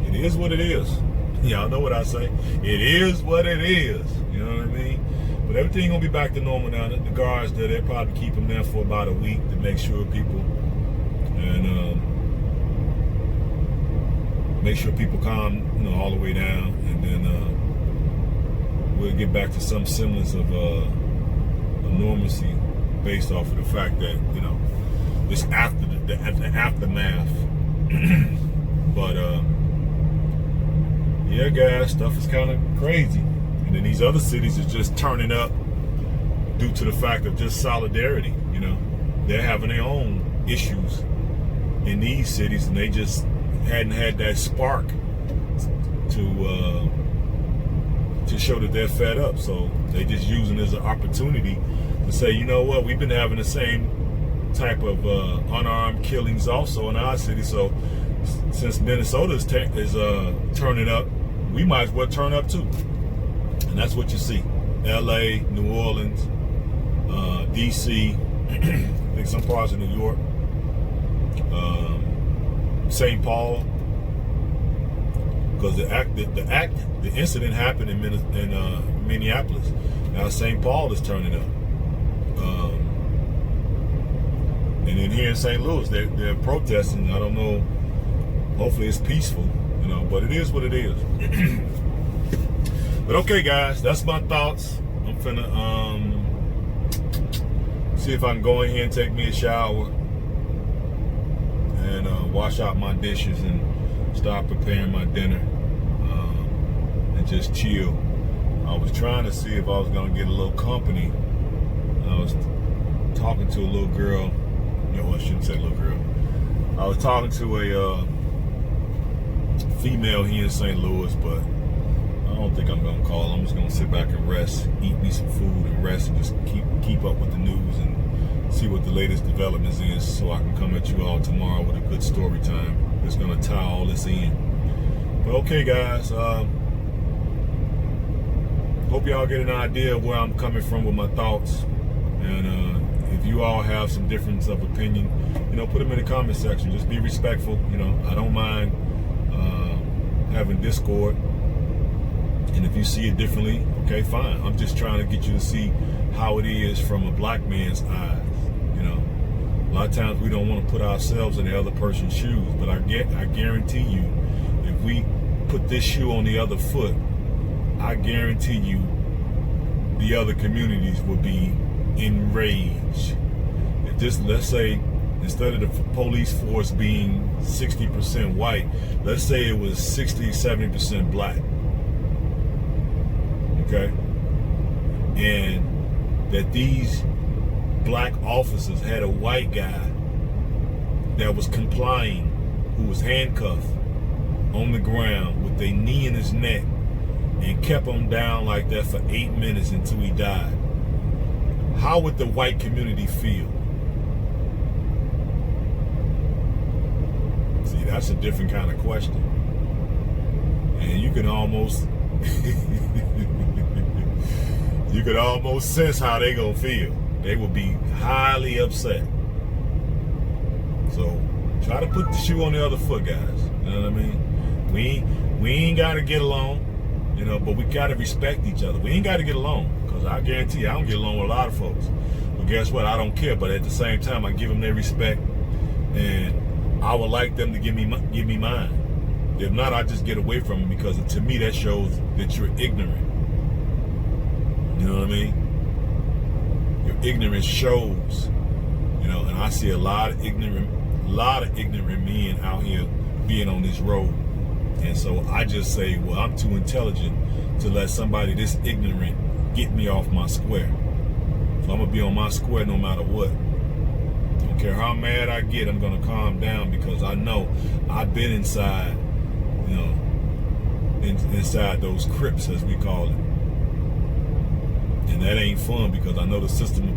it is what it is. Y'all know what I say. It is what it is. You know what I mean? But everything gonna be back to normal now. The guards there, they'll probably keep them there for about a week to make sure people calm, you know, all the way down, and then we'll get back to some semblance of normalcy based off of the fact that, you know, it's after the aftermath. But yeah, guys, stuff is kind of crazy. And then these other cities are just turning up due to the fact of just solidarity. You know, they're having their own issues in these cities, and they just hadn't had that spark to show that they're fed up. So they just using it as an opportunity to say, you know what, we've been having the same type of unarmed killings also in our city. So since Minnesota is turning up, we might as well turn up too. And that's what you see. LA, New Orleans, DC, I think some parts of New York, St. Paul, because the incident happened in Minneapolis. Now St. Paul is turning up, and then here in St. Louis, they're protesting. I don't know. Hopefully it's peaceful, you know. But it is what it is. But okay, guys, that's my thoughts. I'm finna see if I can go in here and take me a shower and wash out my dishes and start preparing my dinner and just chill. I was trying to see if I was gonna get a little company. I was talking to a little girl. I shouldn't say little girl. I was talking to a female here in St. Louis, but I don't think I'm gonna call. I'm just gonna sit back and rest, eat me some food and rest, and just keep up with the news and see what the latest developments is, so I can come at you all tomorrow with a good story time. It's gonna tie all this in. But okay, guys, hope y'all get an idea of where I'm coming from with my thoughts. And if you all have some difference of opinion, you know, put them in the comment section. Just be respectful. You know, I don't mind having discord. And if you see it differently, okay, fine. I'm just trying to get you to see how it is from a black man's eyes. You know, a lot of times we don't want to put ourselves in the other person's shoes, but I guarantee you, if we put this shoe on the other foot, I guarantee you the other communities will be enraged. If this, let's say, instead of the police force being 60% white, let's say it was 60-70% black. Okay? And that these black officers had a white guy that was complying, who was handcuffed on the ground with a knee in his neck, and kept him down like that for 8 minutes until he died. How would the white community feel? See, that's a different kind of question. And you can almost you could almost sense how they gonna feel. They would be highly upset. So try to put the shoe on the other foot, guys. You know what I mean? We ain't gotta get along, you know, but we gotta respect each other. We ain't gotta get along, because I guarantee you, I don't get along with a lot of folks. But guess what? I don't care. But at the same time, I give them their respect, and I would like them to give me mine. If not, I just get away from them, because to me that shows that you're ignorant. You know what I mean? Your ignorance shows. You know, and I see a lot of ignorant men out here being on this road. And so I just say, well, I'm too intelligent to let somebody this ignorant get me off my square. So I'm gonna be on my square no matter what. Don't care how mad I get, I'm gonna calm down, because I know I've been inside, you know, inside those crypts, as we call it. And that ain't fun, because I know the system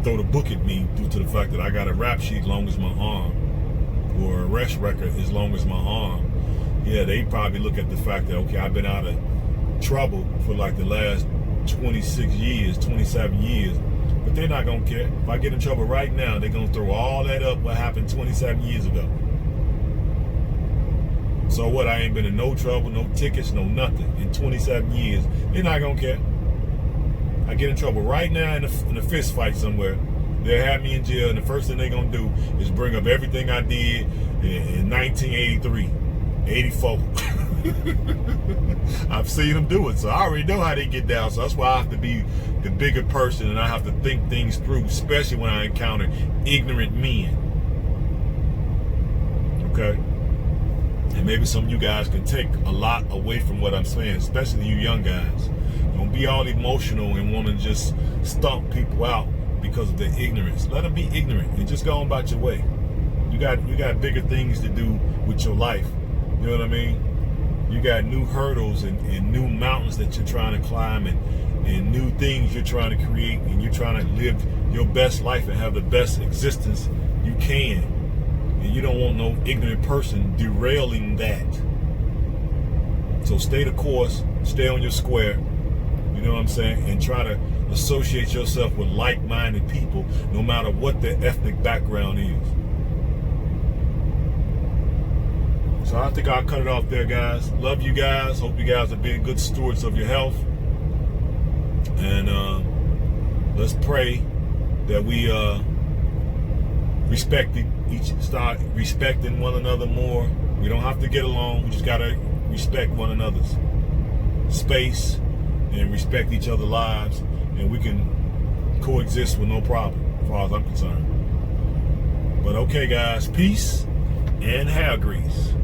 throw the book at me due to the fact that I got a rap sheet long as my arm, or a arrest record as long as my arm. Yeah, they probably look at the fact that, okay, I've been out of trouble for like the last 26 years, 27 years, but they're not gonna care. If I get in trouble right now, they're gonna throw all that up what happened 27 years ago. So what? I ain't been in no trouble, no tickets, no nothing in 27 years. They're not gonna care. I get in trouble right now in a fist fight somewhere, they'll have me in jail, and the first thing they're gonna do is bring up everything I did in 1983, 84. I've seen them do it, so I already know how they get down. So that's why I have to be the bigger person, and I have to think things through, especially when I encounter ignorant men. Okay? And maybe some of you guys can take a lot away from what I'm saying, especially you young guys. Don't be all emotional and want to just stomp people out because of their ignorance. Let them be ignorant and just go on about your way. You got bigger things to do with your life. You know what I mean? You got new hurdles and new mountains that you're trying to climb, and new things you're trying to create, and you're trying to live your best life and have the best existence you can. And you don't want no ignorant person derailing that. So stay the course, stay on your square, you know what I'm saying, and try to associate yourself with like-minded people, no matter what their ethnic background is. So I think I'll cut it off there, guys. Love you guys. Hope you guys are being good stewards of your health. And let's pray that we start respecting one another more. We don't have to get along. We just got to respect one another's space and respect each other's lives. And we can coexist with no problem, as far as I'm concerned. But okay, guys. Peace and hair grease.